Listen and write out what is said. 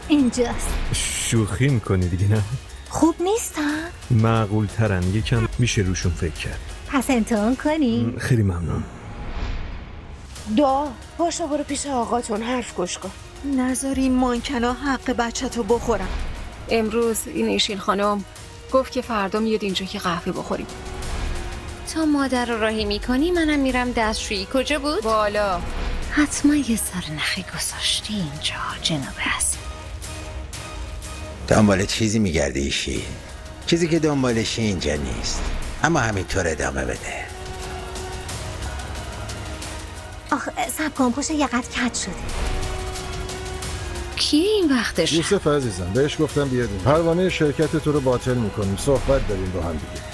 اینجاست. شوخی میکنی دیگه نه؟ خوب نیستم؟ معقول ترن، یکم میشه روشون فکر کرد. پس امتحان کنی؟ خیلی ممنون. باشا برو پیش آقاتون حرف گوش کن. نذار این مانکنا حق بچه‌تو بخورم. امروز این ایشین خانم گفت که فردا میاد اینجا که قهوه بخوریم. تا مادر رو راهی میکنی منم میرم دستشویی. کجا بود؟ بالا. حتما یه سر نخی گذاشتی اینجا جناب هست. دنبال چیزی میگردی ایشی؟ چیزی که دنبالشی اینجا نیست، اما همینطور ادامه بده. آخ سب کن، پشت یقت کج شده. کیه این وقتش؟ یوسف عزیزم بهش گفتم بیادیم پروانه شرکت تو رو باطل میکنیم، صحبت داریم با هم دیگه.